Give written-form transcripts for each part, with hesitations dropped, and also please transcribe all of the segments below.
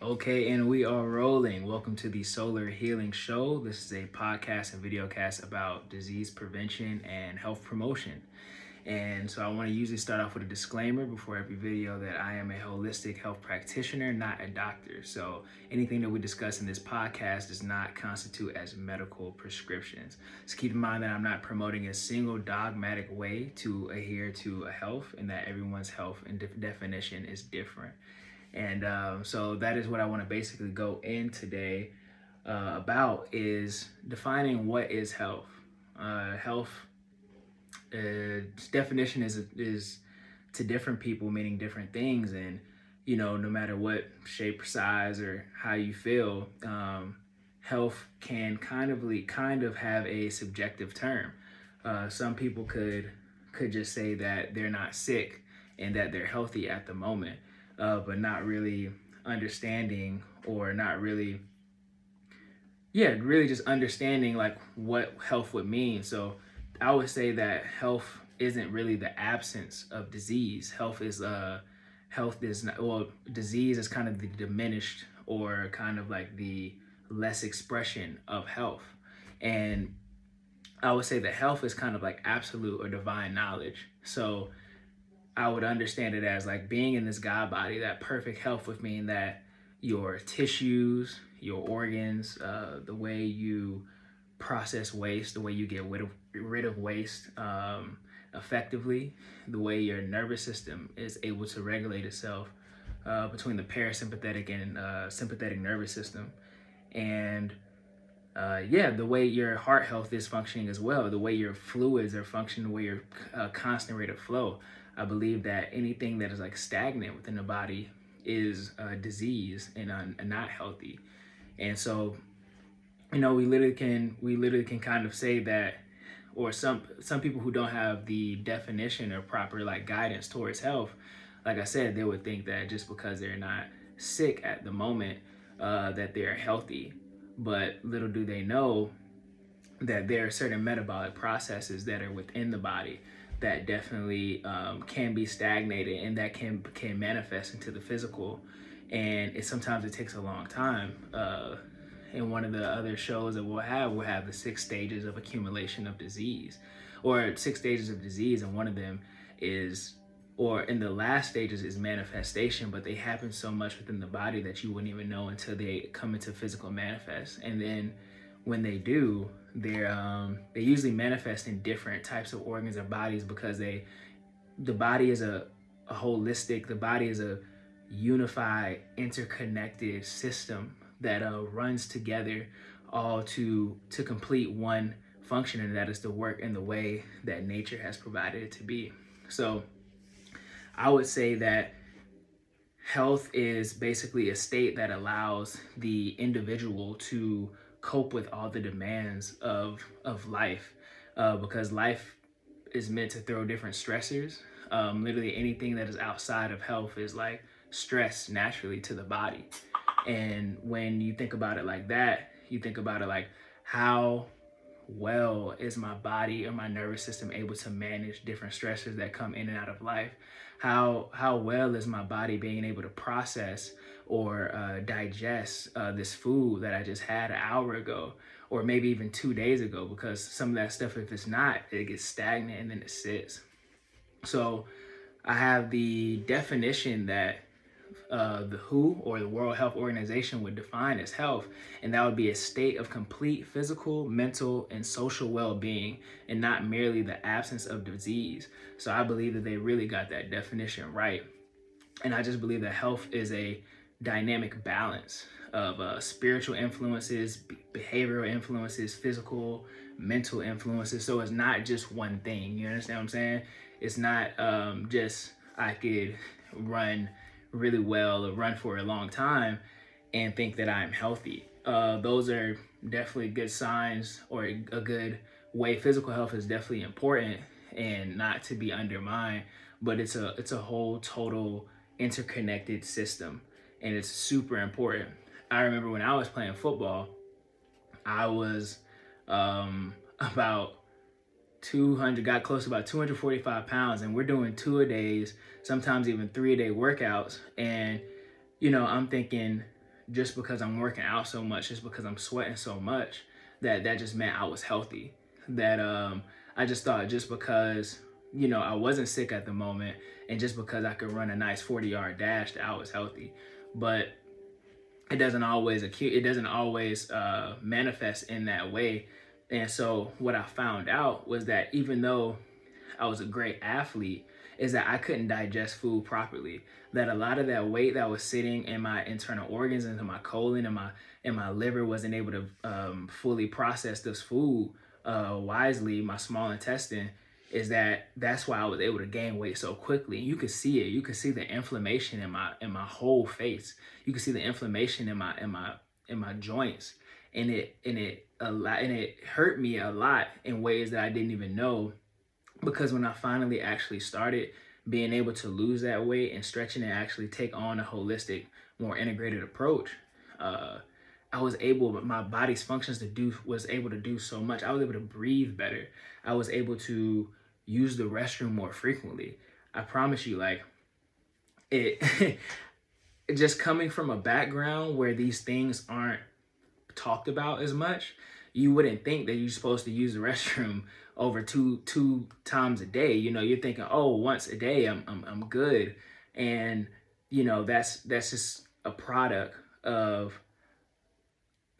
Okay, and we are rolling. Welcome to the Solar Healing Show. This is a podcast and video cast about disease prevention and health promotion. And so I want to usually start off with a disclaimer before every video that I am a holistic health practitioner, not a doctor. So anything that we discuss in this podcast does not constitute as medical prescriptions. So keep in mind that I'm not promoting a single dogmatic way to adhere to a health, and that everyone's health and definition is different. And so that is what I want to basically go in today about, is defining what is health. Health definition is to different people meaning different things, and no matter what shape, size, or how you feel, health can kind of have a subjective term. Some people could just say that they're not sick and that they're healthy at the moment, but not really understanding, or not really, really just understanding like what health would mean. So I would say that health isn't really the absence of disease. Health is not, well, disease is kind of the diminished, or kind of like the less expression of health. And I would say that health is kind of like absolute or divine knowledge. So I would understand it as like being in this God body. That perfect health would mean that your tissues, your organs, the way you process waste, the way you get rid of waste effectively, the way your nervous system is able to regulate itself between the parasympathetic and sympathetic nervous system, and the way your heart health is functioning as well, the way your fluids are functioning, the way your constant rate of flow. I believe that anything that is like stagnant within the body is disease and not healthy. And so, we literally can kind of say that, or some people who don't have the definition or proper like guidance towards health, like I said, they would think that just because they're not sick at the moment, that they're healthy. But little do they know that there are certain metabolic processes that are within the body that definitely can be stagnated, and that can manifest into the physical. And sometimes it takes a long time. In one of the other shows that we'll have the 6 stages of accumulation of disease, or 6 stages of disease, and one of them is, or in the last stages, is manifestation. But they happen so much within the body that you wouldn't even know until they come into physical manifest. And then when they do, they usually manifest in different types of organs or bodies, because the body is a holistic, the body is a unified, interconnected system that runs together, all to complete one function, and that is to work in the way that nature has provided it to be. So I would say that health is basically a state that allows the individual to cope with all the demands of life, because life is meant to throw different stressors. Literally anything that is outside of health is like stress naturally to the body. And when you think about it like that, you think about it like, how well is my body or my nervous system able to manage different stressors that come in and out of life? How well is my body being able to process or digest this food that I just had an hour ago, or maybe even 2 days ago? Because some of that stuff, if it's not, it gets stagnant and then it sits. So I have the definition that the WHO, or the World Health Organization, would define as health, and that would be a state of complete physical, mental, and social well-being, and not merely the absence of disease. So I believe that they really got that definition right. And I just believe that health is a dynamic balance of spiritual influences, behavioral influences, physical, mental influences. So it's not just one thing. You understand what I'm saying? It's not just I could run really well or run for a long time and think that I'm healthy. Those are definitely good signs, or a good way. Physical health is definitely important and not to be undermined, but it's a whole total interconnected system, and it's super important. I remember when I was playing football, I was about 200, got close to about 245 pounds, and we're doing 2-a-days, sometimes even 3-a-day workouts. And I'm thinking, just because I'm working out so much, just because I'm sweating so much, that just meant I was healthy. That I just thought just because, I wasn't sick at the moment, and just because I could run a nice 40-yard dash, that I was healthy. But it doesn't always manifest in that way. And so what I found out was that even though I was a great athlete, is that I couldn't digest food properly. That a lot of that weight that was sitting in my internal organs, into my colon and my liver, wasn't able to fully process this food wisely. My small intestine, that's why I was able to gain weight so quickly. You could see it. You could see the inflammation in my whole face. You could see the inflammation in my joints, and it hurt me a lot in ways that I didn't even know. Because when I finally actually started being able to lose that weight and stretching and actually take on a holistic, more integrated approach, my body's functions was able to do so much. I was able to breathe better. I was able to use the restroom more frequently. I promise you, like, it just coming from a background where these things aren't talked about as much, you wouldn't think that you're supposed to use the restroom over two times a day. You're thinking, oh, once a day I'm good. And that's just a product of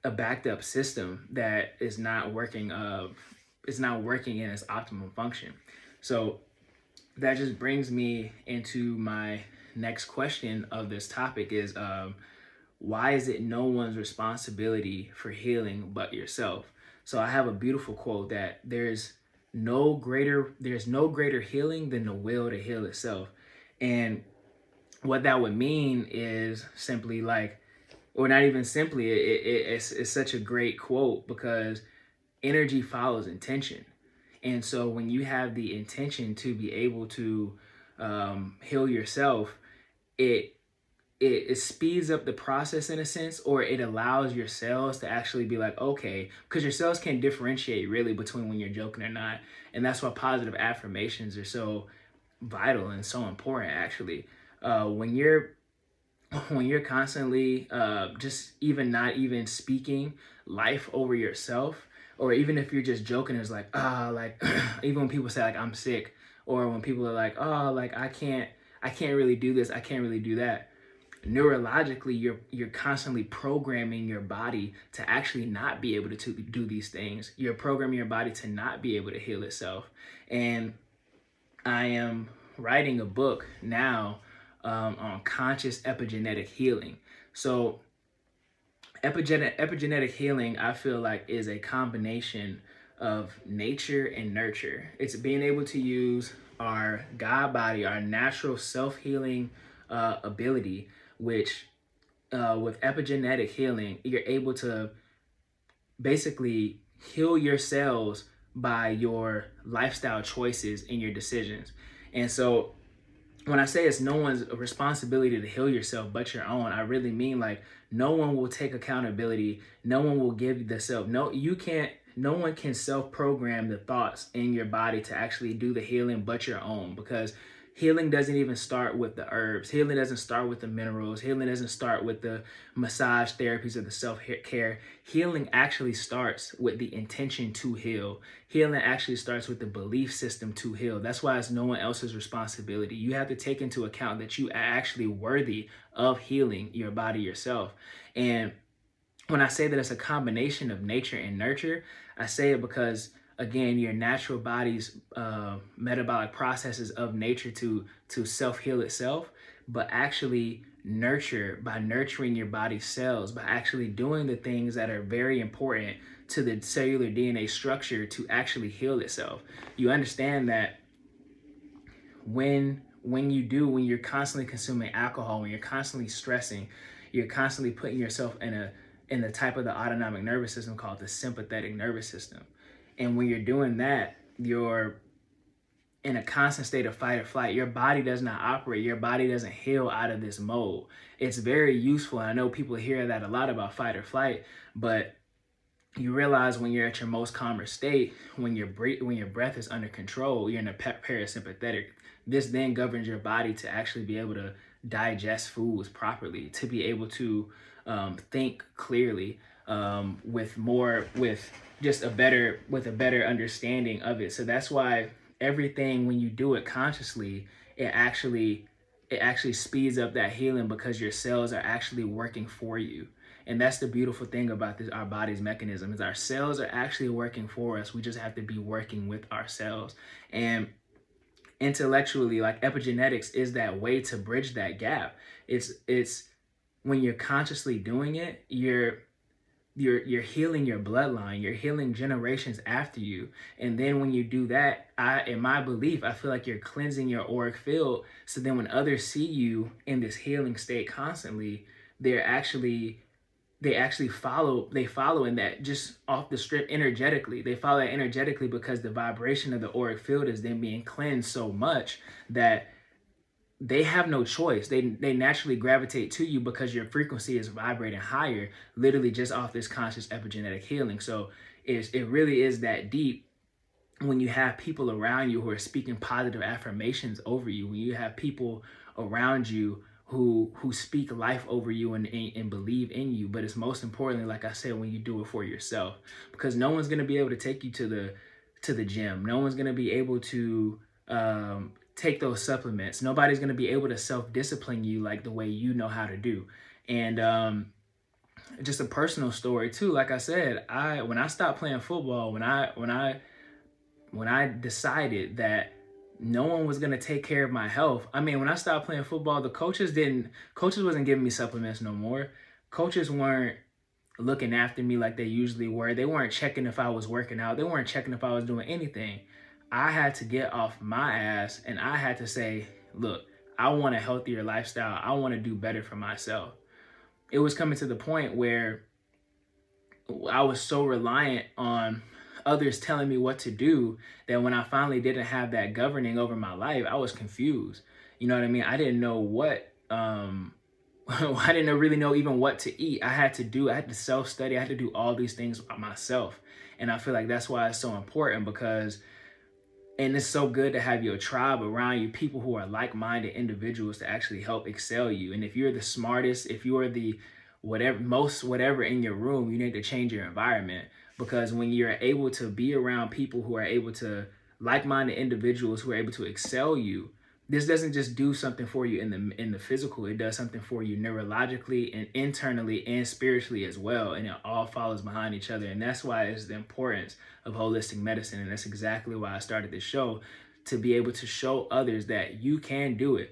a backed up system that is not working in its optimum function. So that just brings me into my next question of this topic is, why is it no one's responsibility for healing but yourself? So I have a beautiful quote that there's no greater healing than the will to heal itself. And what that would mean is simply like, or not even simply, it's such a great quote because energy follows intention. And so when you have the intention to be able to heal yourself, it speeds up the process in a sense, or it allows your cells to actually be like, okay, because your cells can differentiate really between when you're joking or not. And that's why positive affirmations are so vital and so important, actually. When you're constantly just even not even speaking life over yourself, or even if you're just joking, it's like, like even when people say like I'm sick, or when people are like, oh, like I can't really do this, I can't really do that. Neurologically, you're constantly programming your body to actually not be able to do these things. You're programming your body to not be able to heal itself. And I am writing a book now on conscious epigenetic healing. So epigenetic healing, I feel like, is a combination of nature and nurture. It's being able to use our God body, our natural self-healing ability, which with epigenetic healing, you're able to basically heal your cells by your lifestyle choices and your decisions. And so when I say it's no one's responsibility to heal yourself but your own, I really mean like no one will take accountability. No one will give you the self. No one can self-program the thoughts in your body to actually do the healing but your own, because healing doesn't even start with the herbs. Healing doesn't start with the minerals. Healing doesn't start with the massage therapies or the self-care. Healing actually starts with the intention to heal. Healing actually starts with the belief system to heal. That's why it's no one else's responsibility. You have to take into account that you are actually worthy of healing your body yourself. And when I say that it's a combination of nature and nurture, I say it because, again, your natural body's metabolic processes of nature to self-heal itself, but actually nurture by nurturing your body's cells, by actually doing the things that are very important to the cellular DNA structure to actually heal itself. You understand that when you're constantly consuming alcohol, when you're constantly stressing, you're constantly putting yourself in the type of the autonomic nervous system called the sympathetic nervous system. And when you're doing that, you're in a constant state of fight or flight. Your body does not operate. Your body doesn't heal out of this mode. It's very useful. I know people hear that a lot about fight or flight, but you realize when you're at your most calmer state, when your breath is under control, you're in a parasympathetic. This then governs your body to actually be able to digest foods properly, to be able to think clearly, with just a better understanding of it. So that's why everything, when you do it consciously, it actually it actually speeds up that healing, because your cells are actually working for you. And that's the beautiful thing about this, our body's mechanism, is our cells are actually working for us. We just have to be working with ourselves. And intellectually, like, epigenetics is that way to bridge that gap. It's when you're consciously doing it, you're healing your bloodline, you're healing generations after you. And then when you do that, in my belief, I feel like you're cleansing your auric field, so then when others see you in this healing state constantly, they're actually they follow in that, just off the strip, energetically. They follow that energetically, because the vibration of the auric field is then being cleansed so much that they have no choice. They naturally gravitate to you, because your frequency is vibrating higher, literally just off this conscious epigenetic healing. So it really is that deep. When you have people around you who are speaking positive affirmations over you, when you have people around you who speak life over you, and believe in you. But it's most importantly, like I said, when you do it for yourself, because no one's going to be able to take you to the gym. No one's going to be able to take those supplements. Nobody's going to be able to self-discipline you like the way you know how to do. And just a personal story too. Like I said, when I stopped playing football, when I decided that no one was going to take care of my health. I mean, when I stopped playing football, the coaches wasn't giving me supplements no more. Coaches weren't looking after me like they usually were. They weren't checking if I was working out. They weren't checking if I was doing anything. I had to get off my ass, and I had to say, look, I want a healthier lifestyle. I want to do better for myself. It was coming to the point where I was so reliant on others telling me what to do that when I finally didn't have that governing over my life, I was confused. You know what I mean? I didn't know I didn't really know even what to eat. I had to self-study. I had to do all these things by myself. And I feel like that's why it's so important, because, and it's so good to have your tribe around you, people who are like-minded individuals to actually help excel you. And if you're the smartest, if you're the whatever in your room, you need to change your environment. Because when you're able to be around people who are able to, like-minded individuals who are able to excel you, this doesn't just do something for you in the physical. It does something for you neurologically and internally and spiritually as well. And it all follows behind each other. And that's why it's the importance of holistic medicine. And that's exactly why I started this show, to be able to show others that you can do it.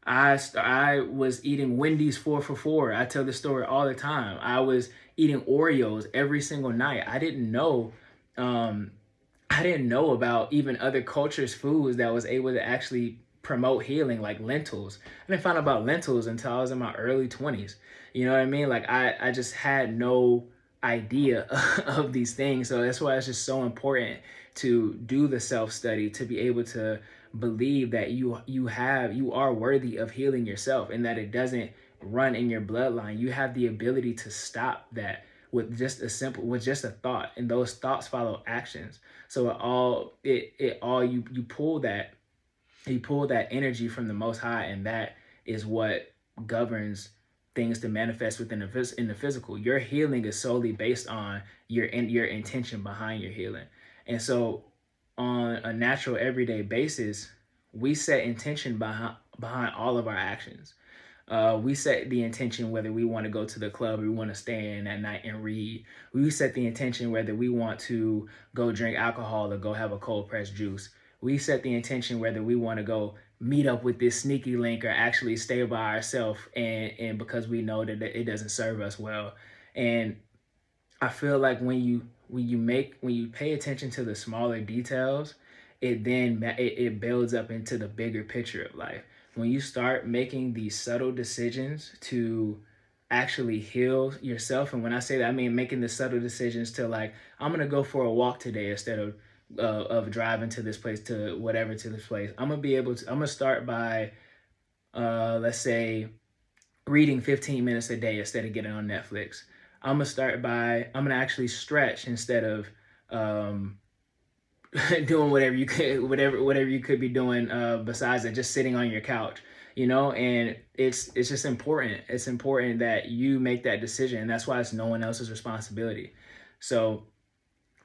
I was eating Wendy's 4 for 4. I tell this story all the time. I was eating Oreos every single night. I didn't know about even other cultures' foods that was able to actually promote healing, like lentils. I didn't find out about lentils until I was in my early 20s. You know what I mean? Like, I just had no idea of these things. So that's why it's just so important to do the self-study, to be able to believe that you are worthy of healing yourself, and that it doesn't run in your bloodline. You have the ability to stop that with just a thought, and those thoughts follow actions. So you pull that energy from the Most High, and that is what governs things to manifest within in the physical. Your healing is solely based on your intention behind your healing. And so on a natural everyday basis, we set intention behind all of our actions. We set the intention whether we want to go to the club or we want to stay in at night and read. We set the intention whether we want to go drink alcohol or go have a cold pressed juice. We set the intention whether we want to go meet up with this sneaky link or actually stay by ourselves, and because we know that it doesn't serve us well. And I feel like when you pay attention to the smaller details, it builds up into the bigger picture of life. When you start making these subtle decisions to actually heal yourself, and when I say that, I mean making the subtle decisions to, like, I'm gonna go for a walk today instead of driving to this place, to this place. I'm gonna start by let's say reading 15 minutes a day instead of getting on Netflix. I'm gonna actually stretch instead of doing whatever you could be doing besides it, just sitting on your couch. and it's just important. It's important that you make that decision, and that's why it's no one else's responsibility. So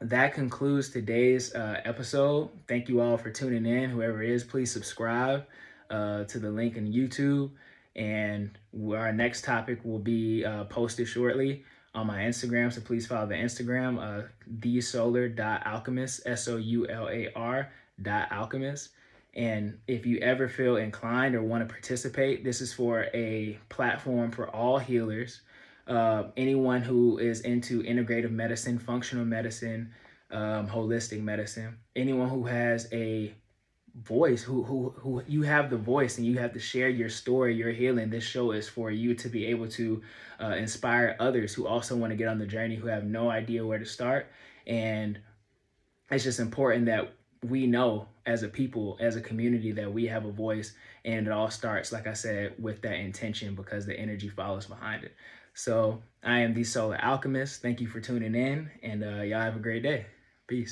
that concludes today's episode. Thank you all for tuning in. Whoever it is, please subscribe to the link in YouTube. And our next topic will be posted shortly on my Instagram. So please follow the Instagram, thesolar.alchemist, SOULAR.alchemist. And if you ever feel inclined or want to participate, this is for a platform for all healers, anyone who is into integrative medicine, functional medicine, holistic medicine, anyone who has a voice, who you have the voice and you have to share your story, your healing. This show is for you to be able to inspire others who also want to get on the journey, who have no idea where to start. And it's just important that we know as a people, as a community, that we have a voice, and it all starts, like I said, with that intention, because the energy follows behind it. So I am the Solar Alchemist. Thank you for tuning in, and y'all have a great day. Peace.